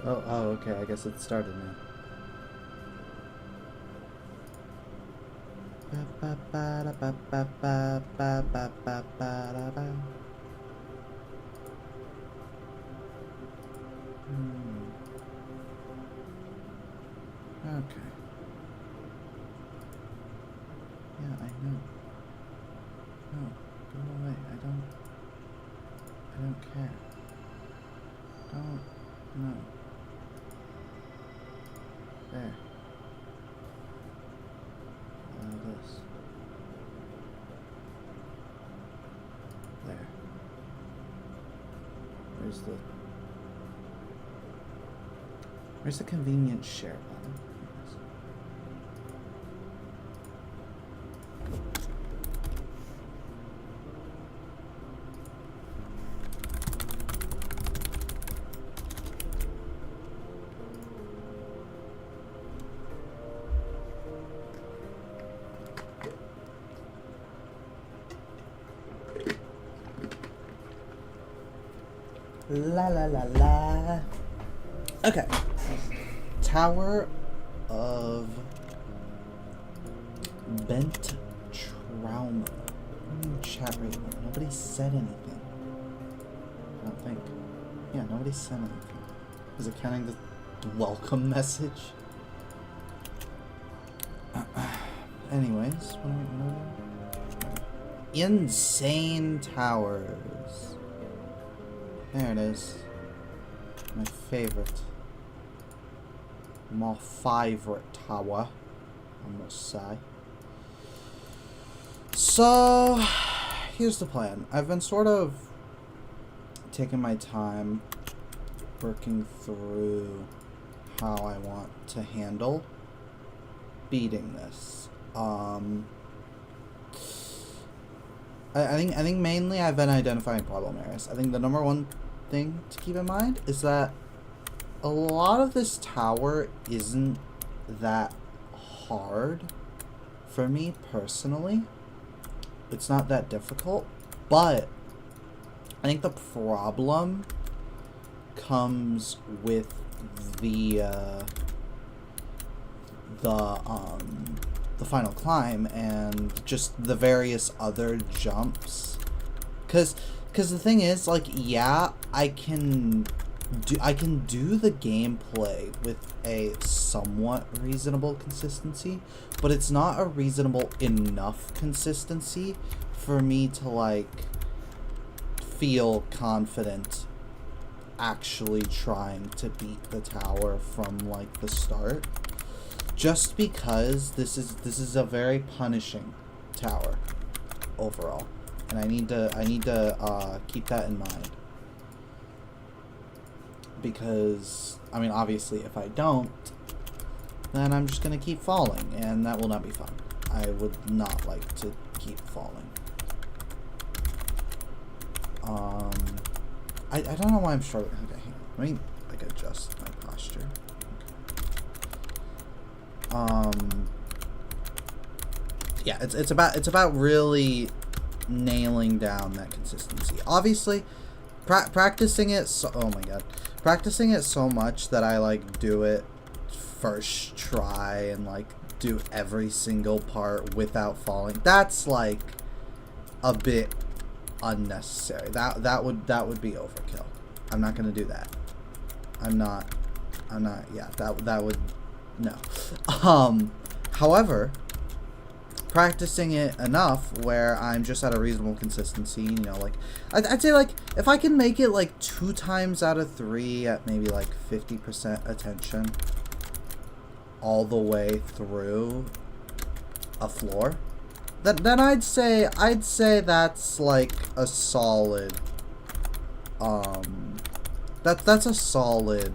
Oh, okay, I guess it started now. Okay. Yeah, I know. No, go away. I don't care. Don't, no. There. This. There. Where's the convenient share button? La la la la. Okay. Tower of Bent Trauma. Chat right now. Nobody said anything. I don't think. Yeah, nobody said anything. Is it counting the welcome message? Anyways, what are we doing? Insane Towers. There it is. My favorite. My favorite tower, I must say. So, here's the plan. I've been sort of taking my time working through how I want to handle beating this. I think mainly I've been identifying problem areas. I think the number one thing to keep in mind is that a lot of this tower isn't that hard for me personally. It's not that difficult, but I think the problem comes with the final climb and just the various other jumps. Cause the thing is, like, yeah, I can do the gameplay with a somewhat reasonable consistency, but it's not a reasonable enough consistency for me to, like, feel confident actually trying to beat the tower from, like, the start. Just because this is a very punishing tower overall, and I need to keep that in mind. Because, I mean, obviously, if I don't, then I'm just going to keep falling, and that will not be fun. I would not like to keep falling. I don't know why I'm struggling. Okay, hang on. Let me, like, adjust my posture. Yeah, it's about really nailing down that consistency. Obviously, practicing it practicing it so much that I, like, do it first try and, like, do every single part without falling. That's, like, a bit unnecessary. That would be overkill. I'm not gonna do that. I'm not. Yeah, that would no. However, practicing it enough where I'm just at a reasonable consistency, you know, like, I'd say, like, if I can make it, like, 2 times out of 3 at maybe, like, 50% attention all the way through a floor, then I'd say that's, like, a solid, that's a solid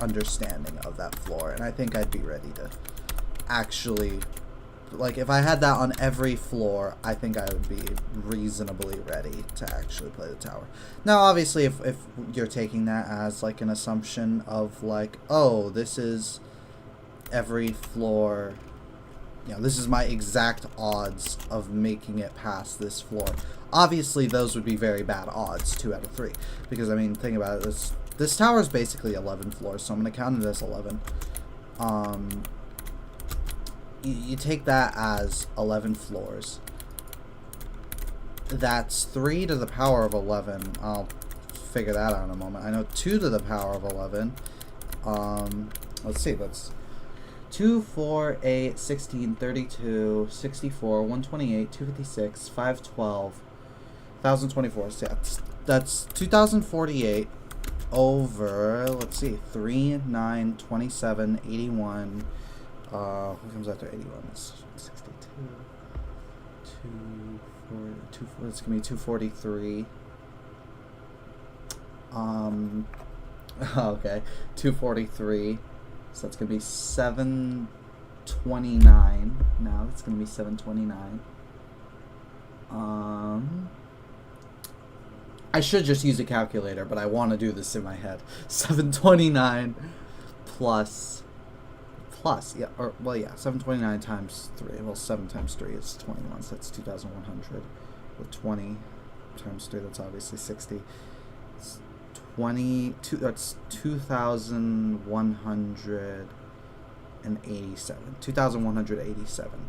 understanding of that floor, and I think I'd be ready to actually, like, if I had that on every floor, I think I would be reasonably ready to actually play the tower. Now, obviously, if you're taking that as, like, an assumption of, like, oh, this is every floor, you know, this is my exact odds of making it past this floor. Obviously, those would be very bad odds, 2 out of 3. Because, I mean, think about it, This tower is basically 11 floors, so I'm going to count it as 11. You take that as 11 floors. That's 3 to the power of 11. I'll figure that out in a moment. I know 2 to the power of 11. Let's see. That's 2, 4, 8, 16, 32, 64, 128, 256, 512, 1024. So yeah, that's 2048 over, let's see, 3, 9, 27, 81. What comes after 81? It's 62. 2, it's going to be 243. Okay, 243. So that's going to be 729. Now it's going to be 729. I should just use a calculator, but I want to do this in my head. 729 plus, yeah, or, well, yeah, 729 times 3. Well, 7 times 3 is 21, so that's 2,100. With 20 times 3, that's obviously 60. It's 22, that's 2,187. 2,187.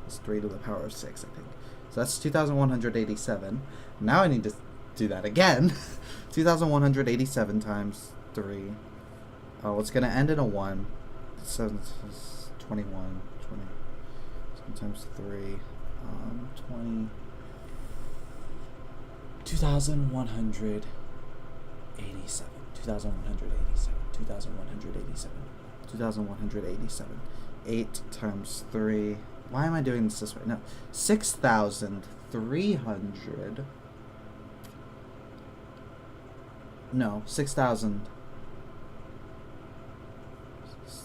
It's 3 to the power of 6, I think. So that's 2,187. Now I need to do that again. 2,187 times 3. Oh, it's going to end in a 1. So it's 21. 20. Times 3. 20. 2,187. 2,187. 2,187. 2,187. 8 times 3. Why am I doing this way? No. 6,300. No, 6,000.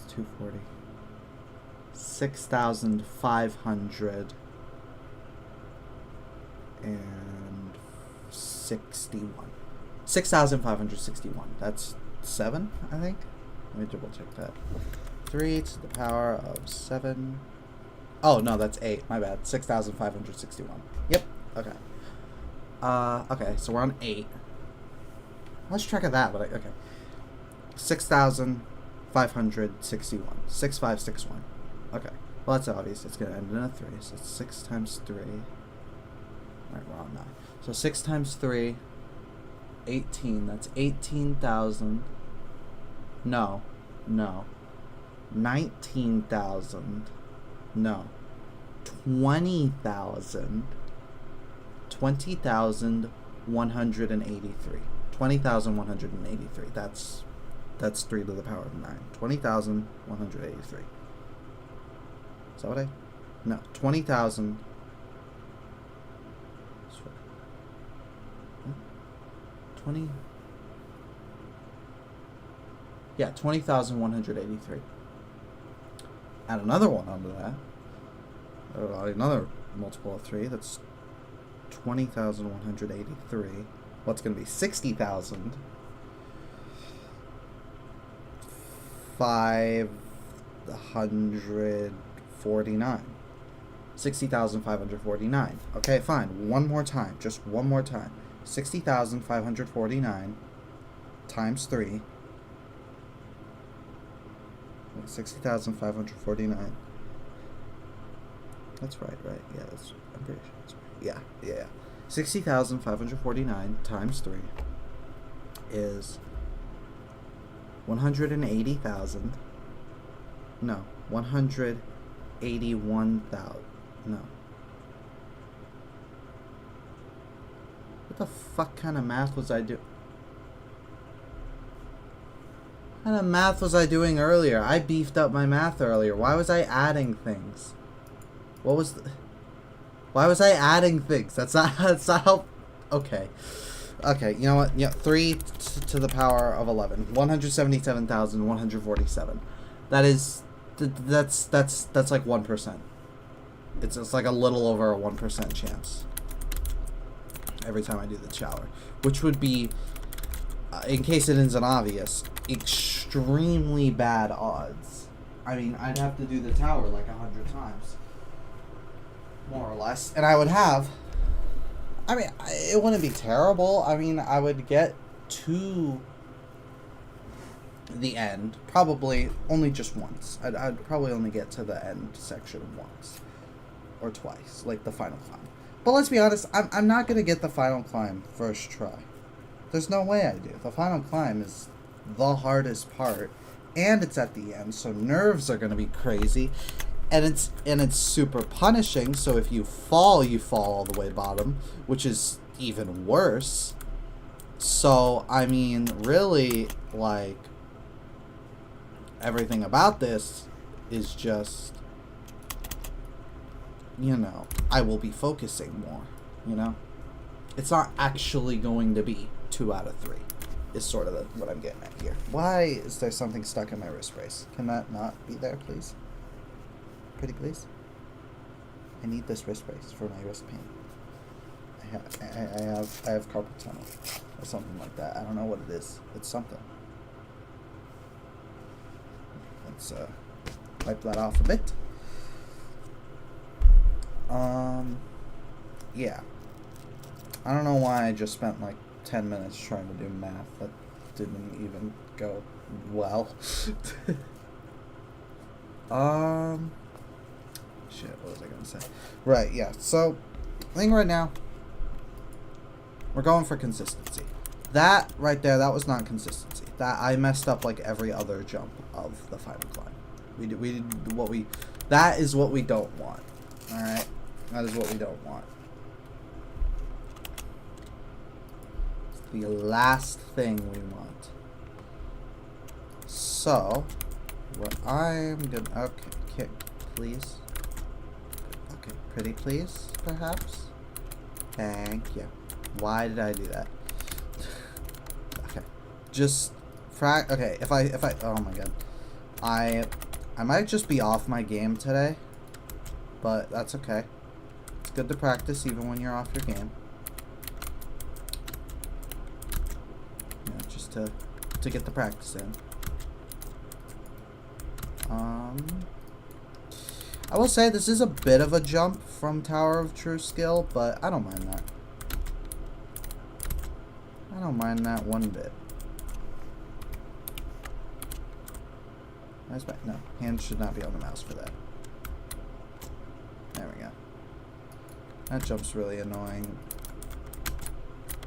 240. 6,500 and 61. 6,561. That's 7, I think. Let me double check that. 3 to the power of 7. Oh, no, that's 8. My bad. 6,561. Yep. Okay. Okay, so we're on 8. I lost track of that, but okay. 6,561. 6,561. Okay. Well, that's obvious. It's going to end in a 3. So it's 6 times 3. Alright, we're on 9. So 6 times 3, 18. That's 18,000. No. 19,000. No. 20,000. 20,183. 20,183. That's 3 to the power of 9. 20,183. Is that what I... No. 20,000... 20... Yeah, 20,183. Add another one onto that. Another multiple of 3. That's 20,183. What's going to be 60,000? 549. 60,549. Okay, fine. One more time. Just one more time. 60,549 times 3. 60,549. That's right? Yeah, I'm pretty sure that's right. Yeah. 60,549 times 3 is 180,000. No, 181,000. No. What the fuck kind of math was I doing? What kind of math was I doing earlier? I beefed up my math earlier. Why was I adding things? Why was I adding things? That's not how... Okay, you know what? Yeah, 3 to the power of 11. 177,147. That's like 1%. It's like a little over a 1% chance every time I do the shower, which would be, in case it isn't obvious, extremely bad odds. I mean, I'd have to do the tower like 100 times, more or less, and I would have. I mean, it wouldn't be terrible. I mean, I would get 2 the end. Probably only just once. I'd probably only get to the end section once. Or twice, like the final climb. But let's be honest, I'm not going to get the final climb first try. There's no way I do. The final climb is the hardest part, and it's at the end, so nerves are going to be crazy. And it's super punishing, so if you fall all the way bottom, which is even worse. So, I mean, really, like, everything about this is just, you know, I will be focusing more, you know? It's not actually going to be 2 out of 3, is sort of what I'm getting at here. Why is there something stuck in my wrist brace? Can that not be there, please? Pretty please? I need this wrist brace for my wrist pain. I have carpal tunnel or something like that. I don't know what it is. It's something. Let's wipe that off a bit. Yeah. I don't know why I just spent like 10 minutes trying to do math. That didn't even go well. Shit, what was I gonna say? Right, yeah. So, I think right now we're going for consistency. That right there, that was not consistency. That I messed up like every other jump of the final climb. We did what we. That is what we don't want. All right, that is what we don't want. It's the last thing we want. So, what I'm gonna okay, please. Okay, pretty please, perhaps. Thank you. Why did I do that? Okay. Just okay, if I oh my god. I might just be off my game today, but that's okay. It's good to practice even when you're off your game. You know, just to get the practice in. I will say this is a bit of a jump from Tower of True Skill, but I don't mind that. I don't mind that one bit. Where's my... No, hands should not be on the mouse for that. There we go. That jump's really annoying.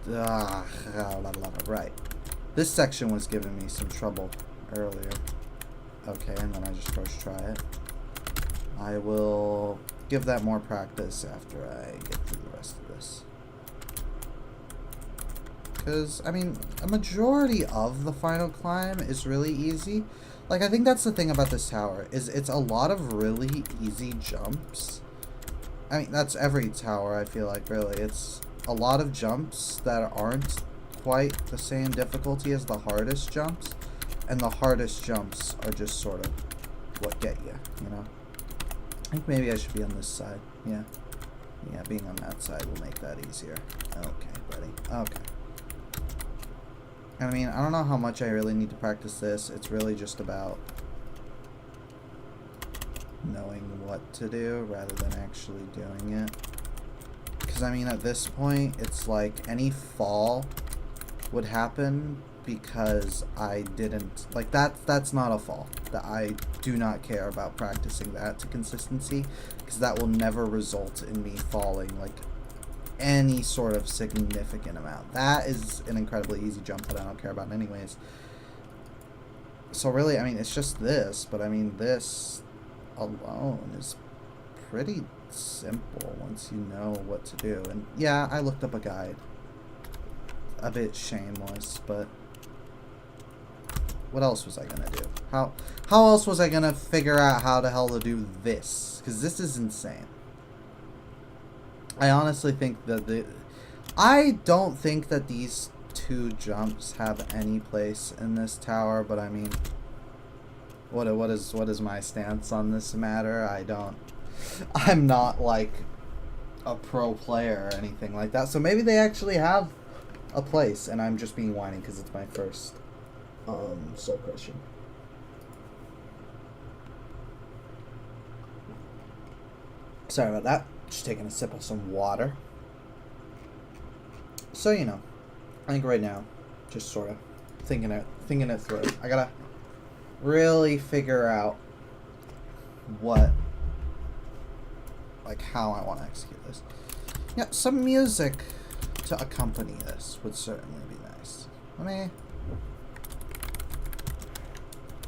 Right. This section was giving me some trouble earlier. Okay, and then I just first try it. I will give that more practice after I get through the rest of this. Because, I mean, a majority of the final climb is really easy. Like, I think that's the thing about this tower, is it's a lot of really easy jumps. I mean, that's every tower, I feel like, really. It's a lot of jumps that aren't quite the same difficulty as the hardest jumps. And the hardest jumps are just sort of what get you, you know? I think maybe I should be on this side. Yeah. Yeah, being on that side will make that easier. Okay, buddy. Okay. I mean, I don't know how much I really need to practice this. It's really just about knowing what to do rather than actually doing it. Because, I mean, at this point, it's like any fall would happen because I didn't... Like, that's not a fall. That I do not care about practicing that to consistency, because that will never result in me falling, like, any sort of significant amount. That is an incredibly easy jump that I don't care about anyways. So really, I mean, it's just this, but I mean, this alone is pretty simple once you know what to do. And yeah, I looked up a guide. A bit shameless, but what else was I gonna do? How else was I gonna figure out how the hell to do this? Because this is insane. I honestly think that I don't think that these two jumps have any place in this tower, but I mean, what is my stance on this matter? I'm not like a pro player or anything like that, so maybe they actually have a place, and I'm just being whiny because it's my first soul crushing. Sorry about that. Just taking a sip of some water. So, you know, I think right now, just sort of thinking it through. I really figure out what, like, how I want to execute this. Yeah, some music to accompany this would certainly be nice. Let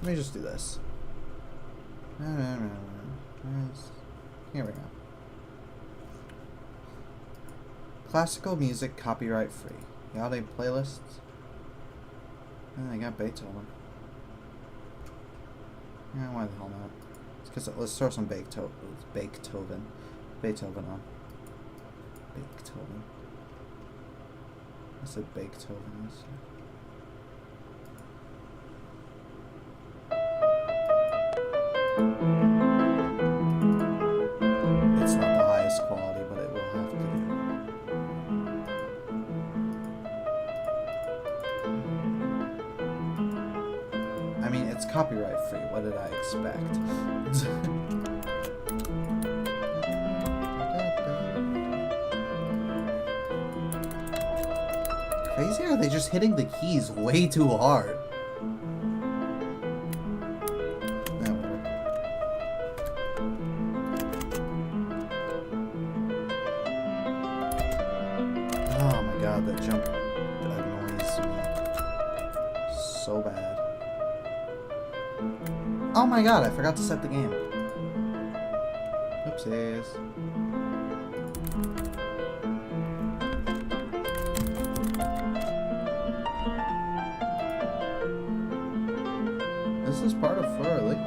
me just do this. Here we go. Classical music, copyright free. Y'all need playlists? I got Beethoven. Yeah, why the hell not? It's because let's throw some Beethoven on. Beethoven. I said Beethoven. It's not the highest quality, but it will have to be. I mean, it's copyright free. What did I expect? Crazy, or are they just hitting the keys way too hard? Oh my god, that jump annoys me so bad. Oh my god, I forgot to set the game. Oopsies. This is part of Fleur Elix.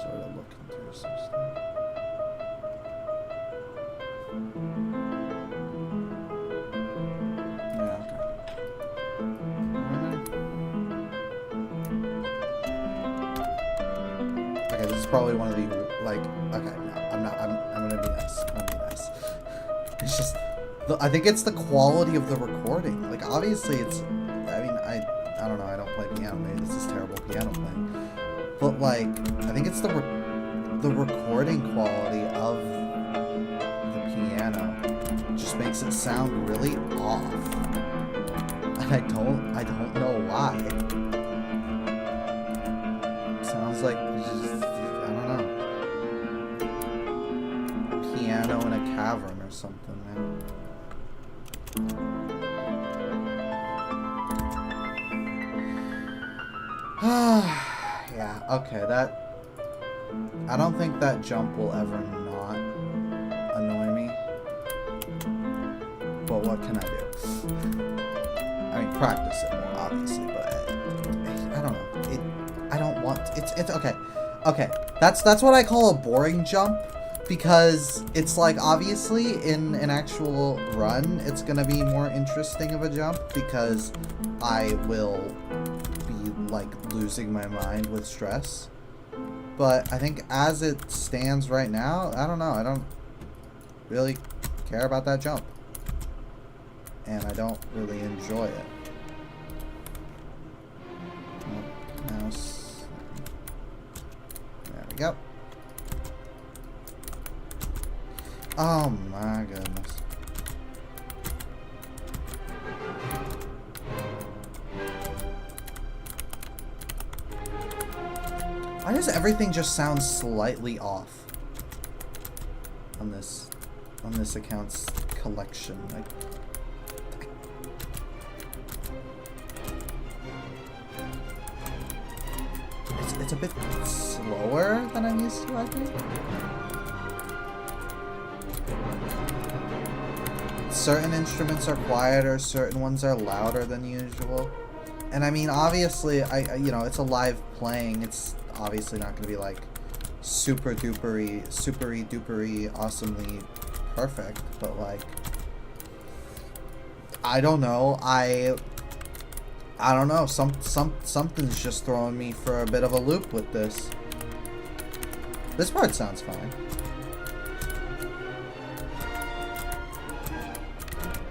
Sort of looking through some stuff. Yeah, okay. Okay, this is probably one of the, like, okay, no, I'm gonna be nice. I'm gonna be nice. It's just, I think it's the quality of the recording. Like, obviously it's, I mean, I don't know, I don't play piano, maybe this is terrible piano playing. But, like, I think it's the recording quality of the piano just makes it sound really off. And I don't know why. It sounds like just, I don't know, a piano in a cavern or something, man. Yeah, okay, I don't think that jump will ever not annoy me. But what can I do? I mean, practice it more, obviously, but I don't know. I don't want, it's okay. Okay, that's what I call a boring jump, because it's like, obviously, in an actual run, it's gonna be more interesting of a jump, because I will be, like, losing my mind with stress. But I think as it stands right now, I don't know, I don't really care about that jump. And I don't really enjoy it. Mouse. There we go. Oh my goodness. Why does everything just sound slightly off on this account's collection? Like, it's a bit slower than I'm used to, I think. Certain instruments are quieter, certain ones are louder than usual. And I mean, obviously, you know, it's a live playing. It's obviously not going to be like super dupery, awesomely perfect. But like, I don't know. I don't know. Something's just throwing me for a bit of a loop with this. This part sounds fine.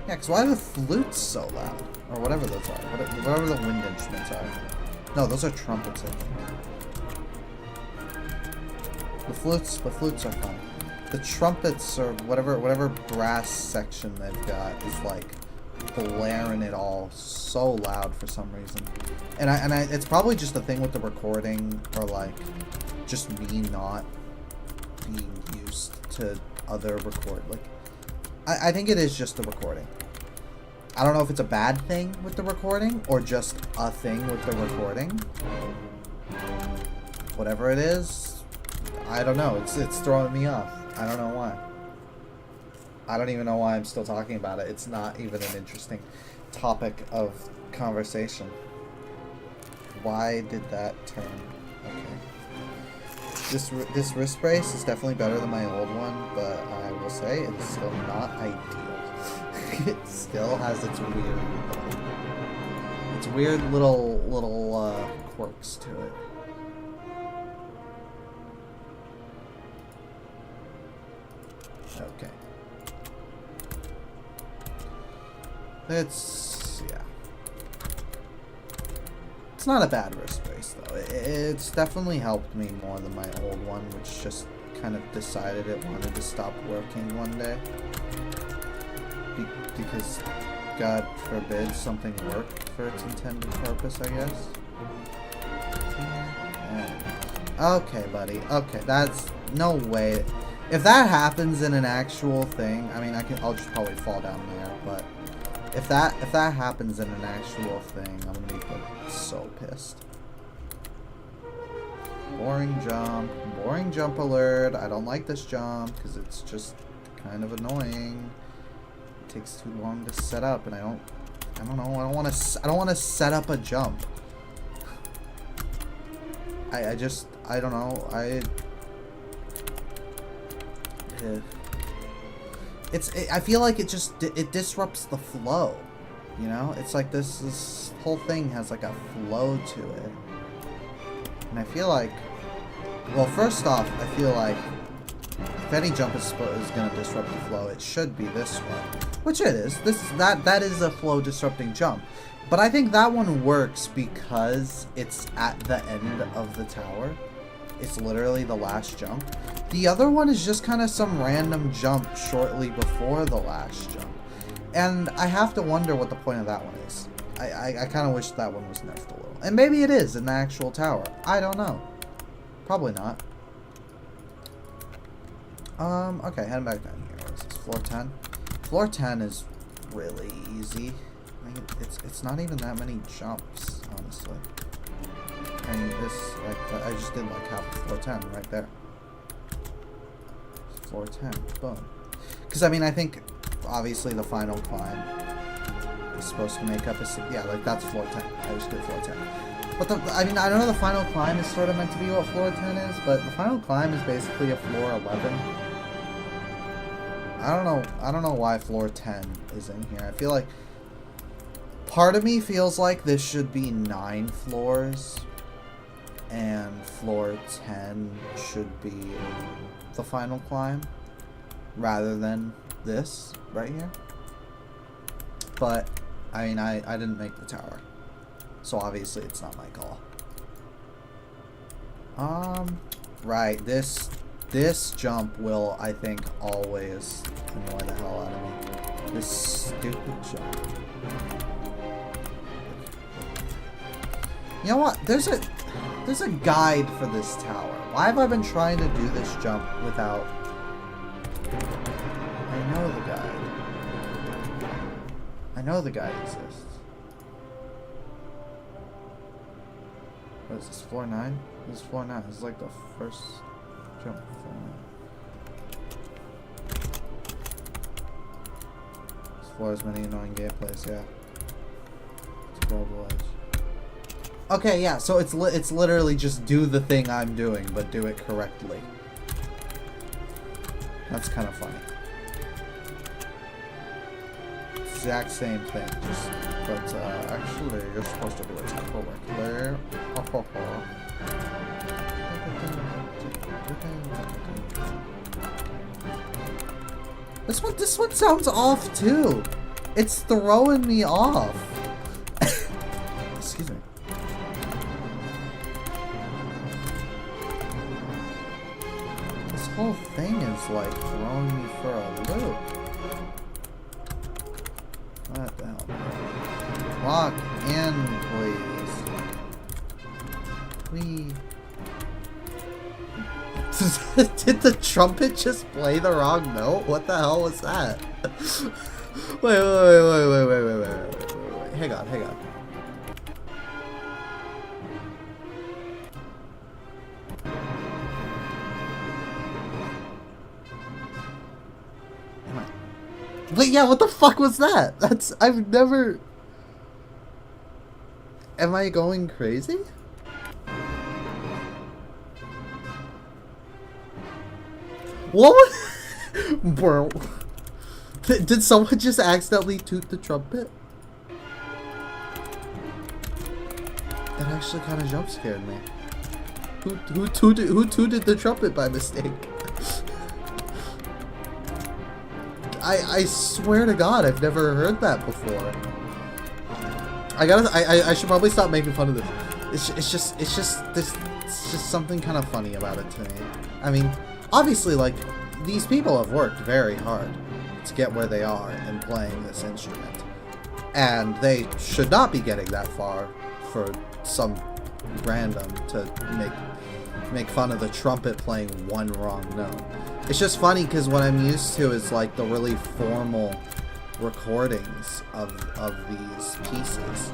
Yeah, because why are the flutes so loud? Or whatever those are. Whatever the wind instruments are. No, those are trumpets, I think. The flutes are fun. the trumpets or whatever brass section they've got is like blaring it all so loud for some reason. And I it's probably just a thing with the recording, or like just me not being used to other like I think it is just the recording. I don't know if it's a bad thing with the recording or just a thing with the recording. Whatever it is, I don't know. It's throwing me off. I don't know why. I don't even know why I'm still talking about it. It's not even an interesting topic of conversation. Why did that turn? Okay. This wrist brace is definitely better than my old one, but I will say it's still not ideal. It still has its weird little quirks to it. Okay. It's not a bad wrist brace though. It's definitely helped me more than my old one, which just kind of decided it wanted to stop working one day. Because, God forbid, something worked for its intended purpose, I guess. Yeah. Okay, buddy. Okay, that's no way. If that happens in an actual thing, I mean, I'll just probably fall down there. But if that happens in an actual thing, I'm gonna be so pissed. Boring jump alert. I don't like this jump because it's just kind of annoying. Takes too long to set up, and I don't know. I don't want to set up a jump. I don't know. I feel like it disrupts the flow. You know, it's like this whole thing has like a flow to it, and I feel like, well, first off, I feel like if any jump is going to disrupt the flow, it should be this one. Which it is. That is a flow disrupting jump. But I think that one works because it's at the end of the tower. It's literally the last jump. The other one is just kind of some random jump shortly before the last jump. And I have to wonder what the point of that one is. I kind of wish that one was nerfed a little. And maybe it is in the actual tower. I don't know. Probably not. Okay, heading back down here. What is this? Floor 10? Floor 10 is really easy. I mean, it's not even that many jumps, honestly. I mean, I just did like half of floor 10 right there. Floor 10, boom. Because, I mean, I think, obviously, the final climb is supposed to make up a... Yeah, like, that's floor 10. I just did floor 10. But, I mean, I know the final climb is sort of meant to be what floor 10 is, but the final climb is basically a floor 11. I don't know why floor 10 is in here. I feel like part of me feels like this should be 9 floors and floor 10 should be the final climb rather than this right here. But I mean, I didn't make the tower, so obviously it's not my call. Right, this jump will, I think, always annoy the hell out of me. This stupid jump. You know what? There's a guide for this tower. Why have I been trying to do this jump without... I know the guide. I know the guide exists. What is this, floor 9? This is floor 9. This is like the first... jump. Explore as many annoying gameplays, yeah. Global edge. Okay, yeah, so it's literally just do the thing I'm doing, but do it correctly. That's kind of funny. Exact same thing, just, but actually you're supposed to do it correctly. This one sounds off too. It's throwing me off. Excuse me. This whole thing is like throwing me for a loop. What the hell? Lock in, please. Did the trumpet just play the wrong note? What the hell was that? Wait. Hang on. Wait, yeah, what the fuck was that? I've never... Am I going crazy? What was... Bro. Did someone just accidentally toot the trumpet? That actually kind of jump scared me. Who tooted the trumpet by mistake? I swear to God, I've never heard that before. I should probably stop making fun of this. It's just something kind of funny about it to me. I mean, obviously, like, these people have worked very hard to get where they are in playing this instrument, and they should not be getting that far for some random to make fun of the trumpet playing one wrong note. It's just funny because what I'm used to is like the really formal recordings of these pieces,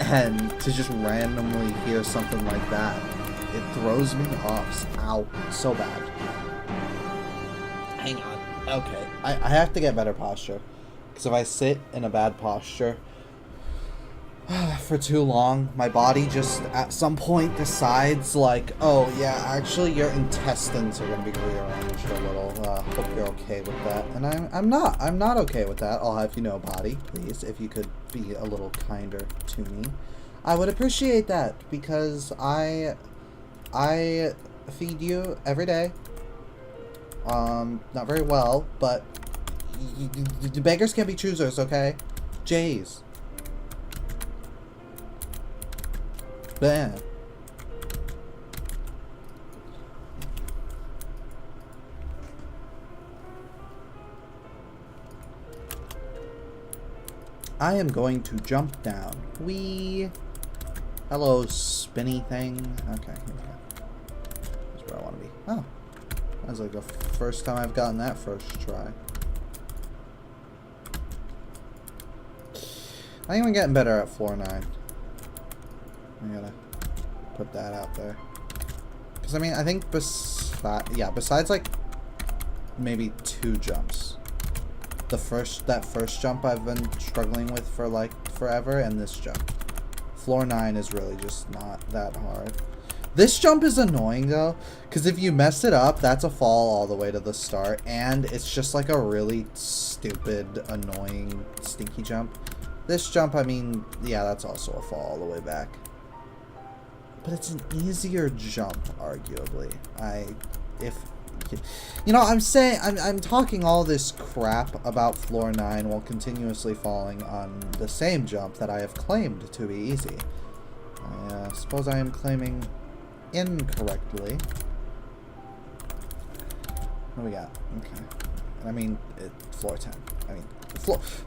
and to just randomly hear something like that, it throws me off. Ow, so bad. Hang on. Okay, I have to get better posture, because if I sit in a bad posture for too long, my body just at some point decides like, oh yeah, actually your intestines are going to be rearranged a little. Hope you're okay with that. And I'm not okay with that. I'll have you know, body, please, if you could be a little kinder to me, I would appreciate that, because I feed you every day. Not very well, but the beggars can't be choosers, okay? Jays. Bam. I am going to jump down. Whee! Hello, spinny thing. Okay, here we go. That's where I want to be. Oh. That's like the first time I've gotten that first try. I think I'm getting better at floor 9. I gotta put that out there. Because, I mean, I think besides, like, maybe 2 jumps. That first jump I've been struggling with for, like, forever, and this jump. Floor 9 is really just not that hard. This jump is annoying, though, because if you mess it up, that's a fall all the way to the start, and it's just, like, a really stupid, annoying, stinky jump. This jump, I mean, yeah, that's also a fall all the way back. But it's an easier jump, arguably. I'm talking all this crap about floor 9 while continuously falling on the same jump that I have claimed to be easy. I suppose I am claiming incorrectly. What do we got? Okay. I mean, floor 10. I mean,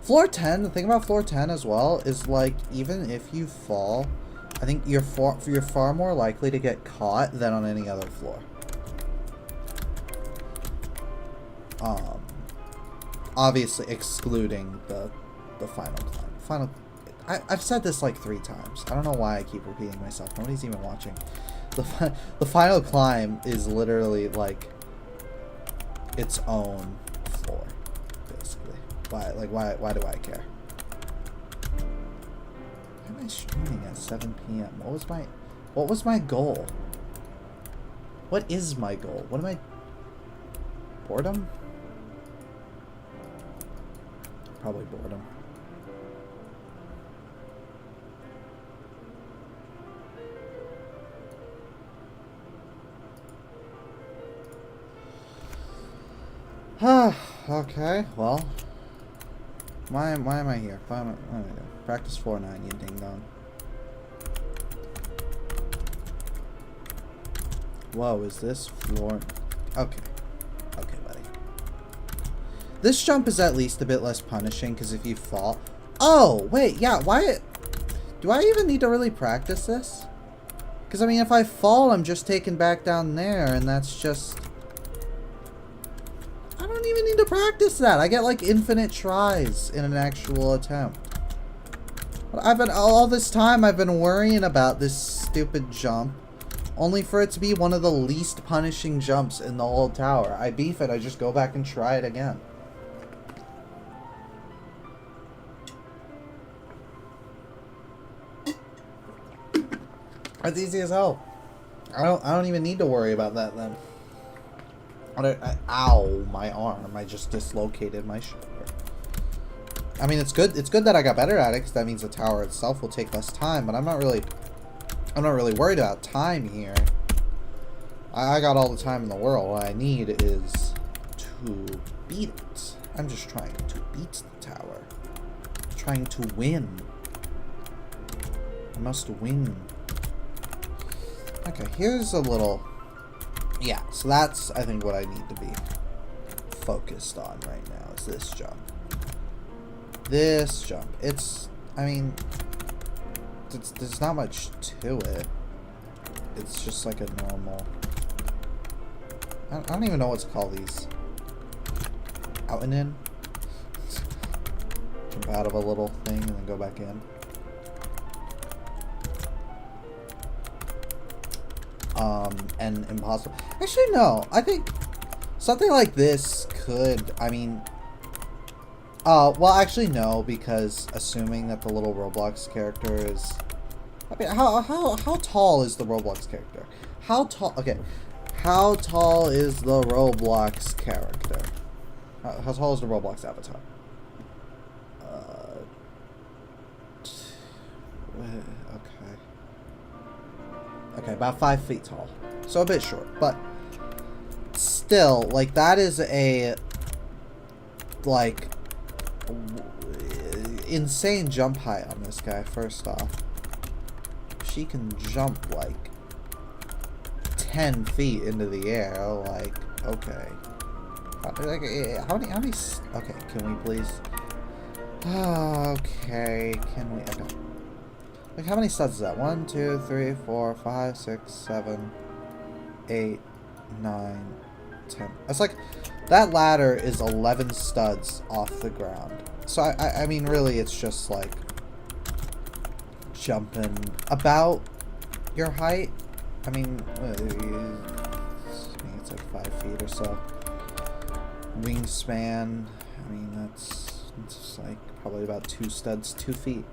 floor 10, the thing about floor 10 as well is, like, even if you fall, I think you're far more likely to get caught than on any other floor. Obviously excluding the final climb. I've said this like 3 times. I don't know why I keep repeating myself. Nobody's even watching. The final climb is literally like its own floor, basically. Why do I care? Why am I streaming at 7 p.m.? What was my goal? What is my goal? What am I? Boredom? Probably boredom. Okay, well. Why am I here? What am I doing? Practice floor 9, you ding dong. Whoa, is this floor? Okay. This jump is at least a bit less punishing, because if you fall... Oh, wait, yeah, why... Do I even need to really practice this? Because, I mean, if I fall, I'm just taken back down there, and that's just... I don't even need to practice that. I get, like, infinite tries in an actual attempt. All this time, I've been worrying about this stupid jump, only for it to be one of the least punishing jumps in the whole tower. I beef it, I just go back and try it again. That's easy as hell. I don't even need to worry about that then. Ow, my arm. I just dislocated my shoulder. I mean, it's good that I got better at it, because that means the tower itself will take less time, but I'm not really worried about time here. I got all the time in the world. What I need is to beat it. I'm just trying to beat the tower. I'm trying to win. I must win. Okay, here's a little... Yeah, so that's, I think, what I need to be focused on right now, is this jump. This jump. It's, I mean, there's not much to it. It's just like a normal... I don't even know what to call these. Out and in? Jump out of a little thing and then go back in. And impossible. Actually, no. I think something like this could, I mean... well, actually, no, because assuming that the little Roblox character is... I mean, how tall is the Roblox character? How tall... Okay. How tall is the Roblox character? How tall is the Roblox avatar? Okay. Okay, about 5 feet tall. So a bit short, but still, like, that is a, like, insane jump height on this guy, first off. She can jump, like, 10 feet into the air, like, okay. How many, okay, can we please? Okay, can we, okay. Like, how many studs is that? 1, 2, 3, 4, 5, 6, 7, 8, 9, 10. That's like, that ladder is 11 studs off the ground. So, I mean, really, it's just, like, jumping about your height. I mean, it's like 5 feet or so. Wingspan, I mean, it's like probably about 2 studs, 2 feet.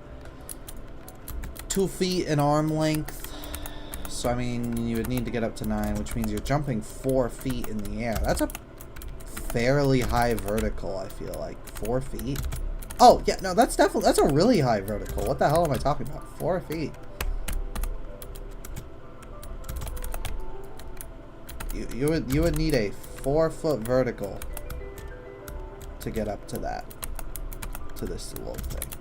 2 feet in arm length. So, I mean, you would need to get up to 9, which means you're jumping 4 feet in the air. That's a fairly high vertical, I feel like. 4 feet? Oh, yeah, no, that's definitely, that's a really high vertical. What the hell am I talking about? 4 feet. You would need a 4-foot vertical to get up to that, to this little thing.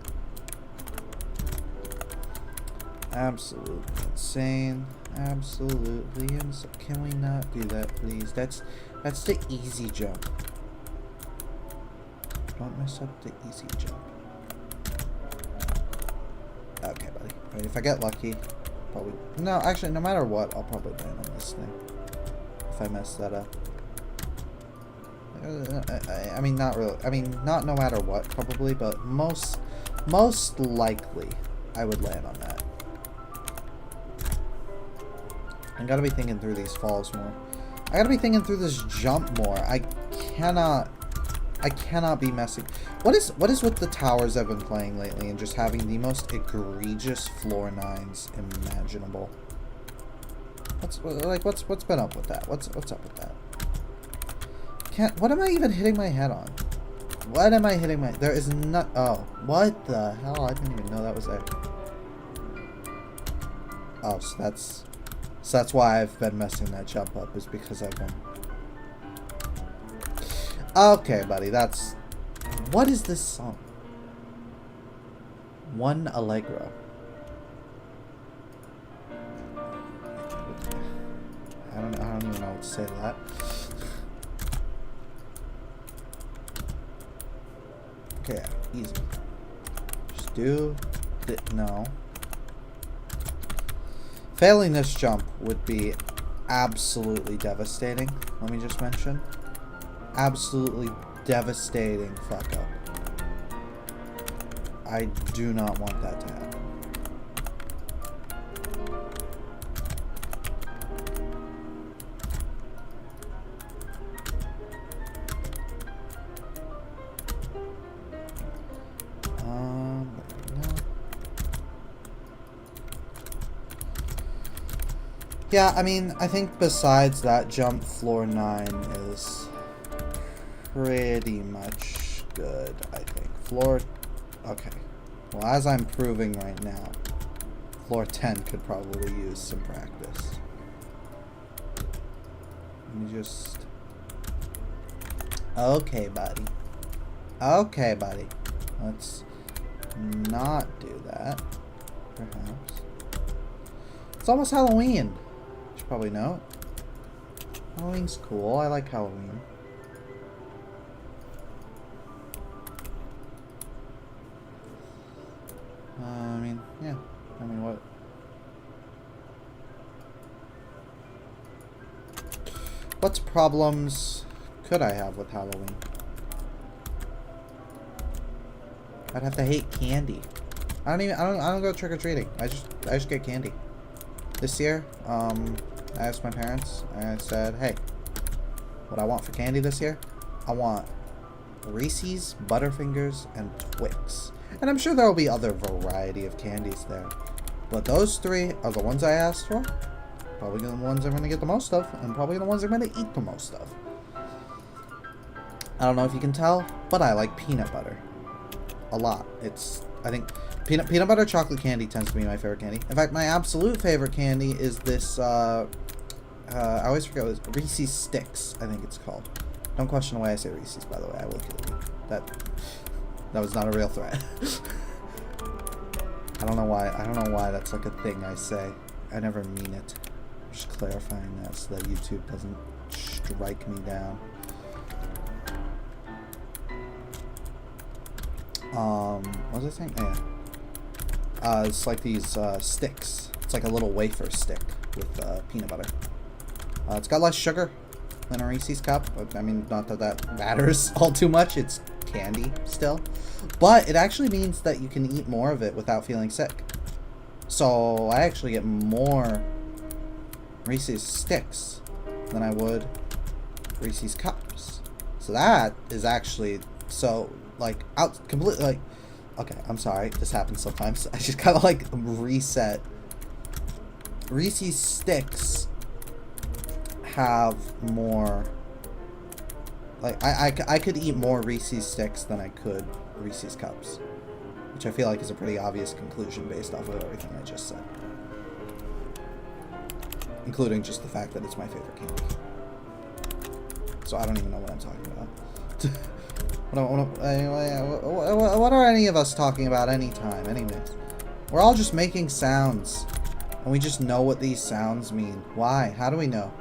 Absolutely insane. Absolutely insane. Can we not do that, please? That's the easy jump. Don't mess up the easy jump. Okay, buddy. I mean, if I get lucky, probably... No, actually, no matter what, I'll probably land on this thing. If I mess that up. I mean, not really. I mean, not no matter what, probably, but most likely, I would land on that. I gotta be thinking through these falls more. I gotta be thinking through this jump more. I cannot be messing. What is with the towers I've been playing lately and just having the most egregious floor 9s imaginable? What's been up with that? What's up with that? What am I even hitting my head on? What am I hitting my... There is not... Oh, what the hell? I didn't even know that was there. Oh, so that's why I've been messing that jump up, is because I've been... Okay, buddy, that's... What is this song? One Allegro. I don't even know what to say to that. Okay, easy. Just do... No. Failing this jump would be absolutely devastating, let me just mention. Absolutely devastating fuck up. I do not want that to happen. No. Yeah, I mean, I think besides that jump, floor 9 is pretty much good, I think. Floor... Okay. Well, as I'm proving right now, floor 10 could probably use some practice. Let me just... Okay, buddy. Okay, buddy. Let's not do that, perhaps. It's almost Halloween. You should probably know. Halloween's cool. I like Halloween. I mean, yeah. I mean, what? What problems could I have with Halloween? I'd have to hate candy. I don't go trick or treating. I just get candy. This year, I asked my parents. I said, "Hey, what I want for candy this year? I want Reese's, Butterfingers, and Twix." And I'm sure there will be other variety of candies there, but those three are the ones I asked for. Probably the ones I'm gonna get the most of, and probably the ones I'm gonna eat the most of. I don't know if you can tell, but I like peanut butter a lot. I think peanut butter chocolate candy tends to be my favorite candy. In fact, my absolute favorite candy is this. I always forget what it's Reese's Sticks, I think it's called. Don't question the way I say Reese's, by the way. I will kill you. That was not a real threat. I don't know why that's like a thing I say. I never mean it. I'm just clarifying that so that YouTube doesn't strike me down. What was I saying? Yeah. It's like these sticks. It's like a little wafer stick with peanut butter. It's got less sugar than a Reese's cup. I mean, not that that matters all too much. It's candy still. But it actually means that you can eat more of it without feeling sick. So I actually get more Reese's Sticks than I would Reese's Cups. So that is actually so like out completely like okay, I'm sorry, this happens sometimes. I just kind of like reset. Reese's Sticks have more like I could eat more Reese's Sticks than I could Reese's Cups, which I feel like is a pretty obvious conclusion based off of everything I just said, including just the fact that it's my favorite candy. So I don't even know what I'm talking about. What are any of us talking about anytime? Anyways, we're all just making sounds, and we just know what these sounds mean. Why? How do we know?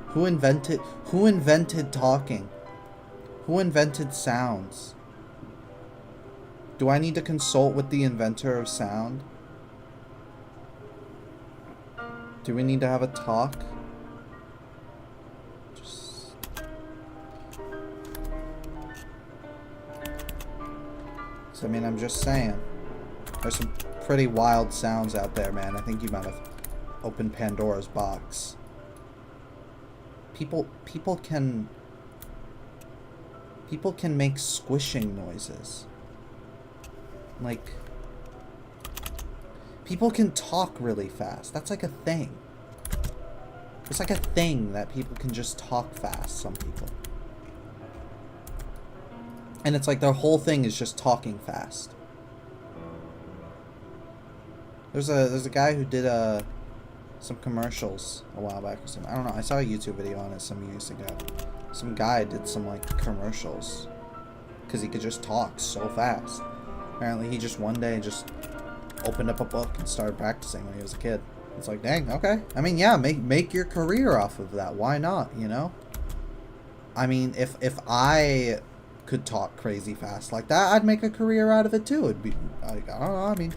Who invented talking? Who invented sounds? Do I need to consult with the inventor of sound? Do we need to have a talk? Just... So, I mean, I'm just saying. There's some pretty wild sounds out there, man. I think you might have opened Pandora's box. People can make squishing noises. Like, people can talk really fast. That's like a thing. It's like a thing that people can just talk fast, some people. And it's like their whole thing is just talking fast. There's a guy who did some commercials a while back or something. I don't know. I saw a YouTube video on it some years ago. Some guy did some like commercials because he could just talk so fast. Apparently he just one day just opened up a book and started practicing when he was a kid. It's like, dang, okay. I mean, yeah, make your career off of that. Why not, you know? I mean, if I could talk crazy fast like that, I'd make a career out of it too. It'd be like, I don't know, I mean,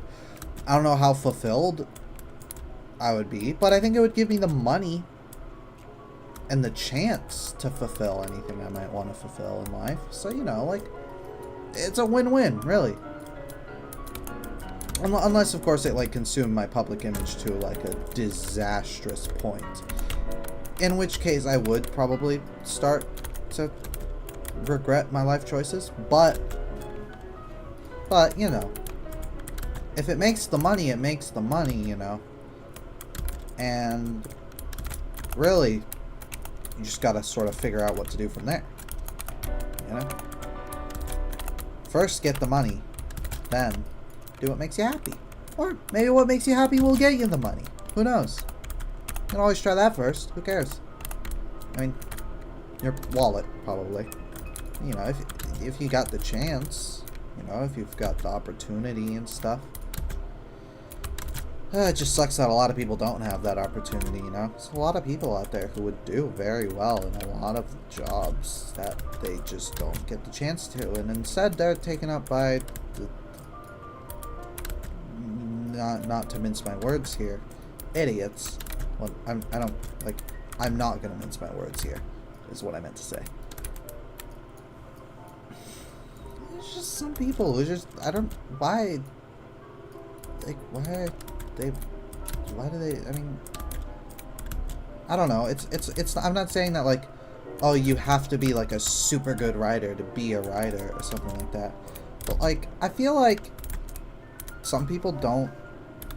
I don't know how fulfilled I would be, but I think it would give me the money and the chance to fulfill anything I might want to fulfill in life. So, you know, like, it's a win-win, really. Unless, of course, it, like, consumed my public image to, like, a disastrous point. In which case, I would probably start to regret my life choices. But, you know, if it makes the money, it makes the money, you know. And, really, you just gotta sort of figure out what to do from there. You know? First, get the money. Then, do what makes you happy. Or maybe what makes you happy will get you the money. Who knows? You can always try that first. Who cares? I mean, your wallet, probably. You know, if you got the chance. You know, if you've got the opportunity and stuff. It just sucks that a lot of people don't have that opportunity, you know? There's a lot of people out there who would do very well in a lot of jobs that they just don't get the chance to. And instead, they're taken up by the... Not to mince my words here. Idiots. Well, I'm not gonna mince my words here, is what I meant to say. There's just some people who just... Why... Like, why do they, I mean, I don't know, it's, I'm not saying that, like, oh, you have to be, like, a super good writer to be a writer, or something like that, but, like, I feel like some people don't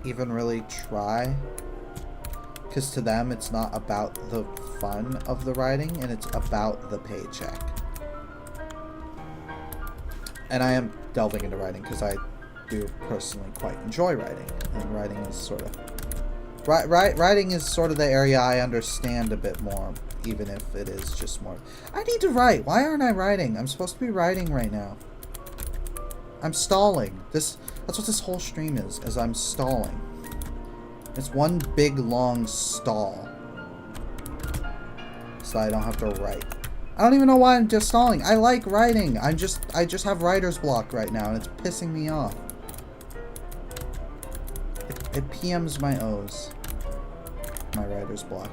even really try, because to them, it's not about the fun of the writing, and it's about the paycheck. And I am delving into writing, because I do personally quite enjoy writing, and writing is sort of writing is sort of the area I understand a bit more, even if it is just more. I need to write. Why aren't I writing? I'm supposed to be writing right now. I'm stalling. That's what this whole stream is I'm stalling. It's one big long stall, so I don't have to write. I don't even know why I'm just stalling. I like writing. I just have writer's block right now, and it's pissing me off. It PMs my O's. My writer's block.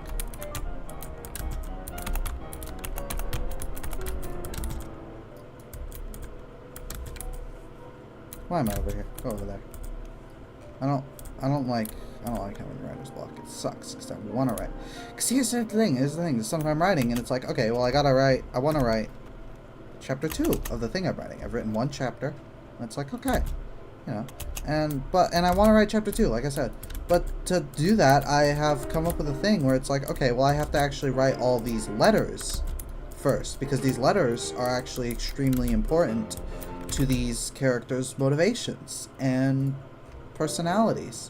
Why am I over here? Go over there. I don't like having writer's block. It sucks because I want to write. Because here's the thing. Sometimes I'm writing and it's like, okay, well, I want to write chapter 2 of the thing I'm writing. I've written one chapter. And it's like, okay, you know, and I want to write chapter 2, like I said. But to do that, I have come up with a thing where it's like, okay, well, I have to actually write all these letters first, because these letters are actually extremely important to these characters' motivations and personalities.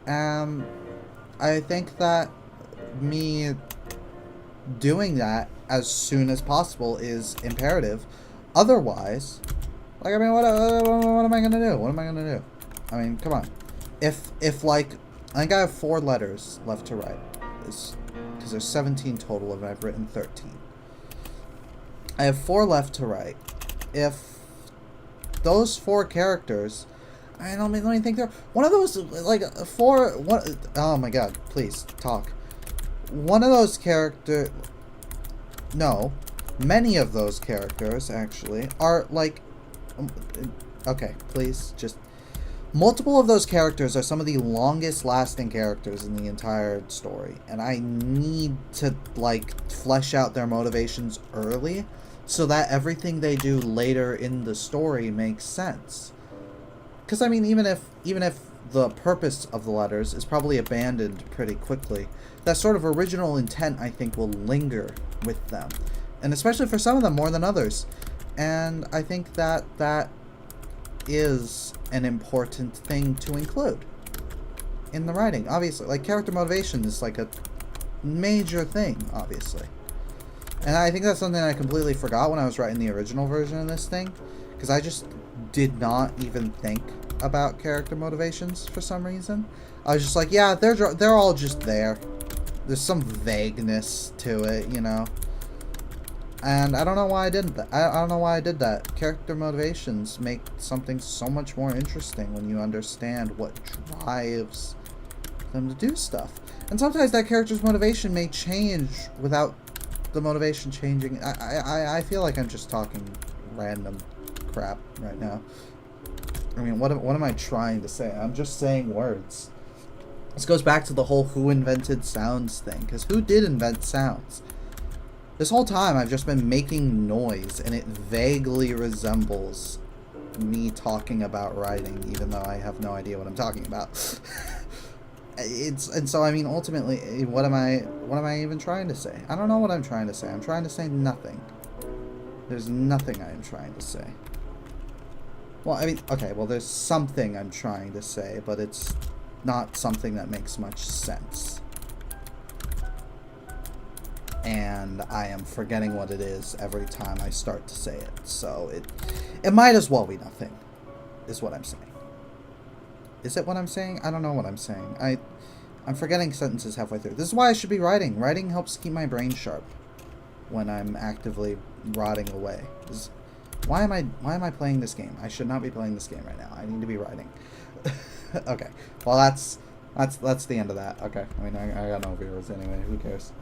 I think that me doing that as soon as possible is imperative. Otherwise, like, I mean, what am I gonna do? What am I gonna do? I mean, come on. If like, I think I have 4 letters left to write, because there's 17 total and I've written 13. I have 4 left to write. If those 4 characters, I don't mean, let me think there. One of those, like, 4. One. Oh my God! Please talk. One of those characters. No, many of those characters actually are like. Okay, please just. Multiple of those characters are some of the longest lasting characters in the entire story, and I need to, like, flesh out their motivations early so that everything they do later in the story makes sense. Because, I mean, even if the purpose of the letters is probably abandoned pretty quickly, that sort of original intent, I think, will linger with them. And especially for some of them more than others. And I think that that is an important thing to include in the writing. Obviously, like, character motivation is like a major thing, obviously. And I think that's something I completely forgot when I was writing the original version of this thing, because I just did not even think about character motivations for some reason. I was just like, yeah, they're all just there. There's some vagueness to it, you know. And I don't know why I didn't. I don't know why I did that. Character motivations make something so much more interesting when you understand what drives them to do stuff. And sometimes that character's motivation may change without the motivation changing. I feel like I'm just talking random crap right now. I mean, what am I trying to say? I'm just saying words. This goes back to the whole who invented sounds thing. Because who did invent sounds? This whole time I've just been making noise, and it vaguely resembles me talking about writing, even though I have no idea what I'm talking about. And so I mean, ultimately, what am I even trying to say? I don't know what I'm trying to say. I'm trying to say nothing. There's nothing I am trying to say. Well, I mean, okay, well, there's something I'm trying to say, but it's not something that makes much sense. And I am forgetting what it is every time I start to say it. So it might as well be nothing, is what I'm saying. Is it what I'm saying? I don't know what I'm saying. I'm forgetting sentences halfway through. This is why I should be writing. Writing helps keep my brain sharp when I'm actively rotting away. Why am I playing this game? I should not be playing this game right now. I need to be writing. Okay. Well, that's the end of that. Okay. I mean, I got no viewers anyway. Who cares?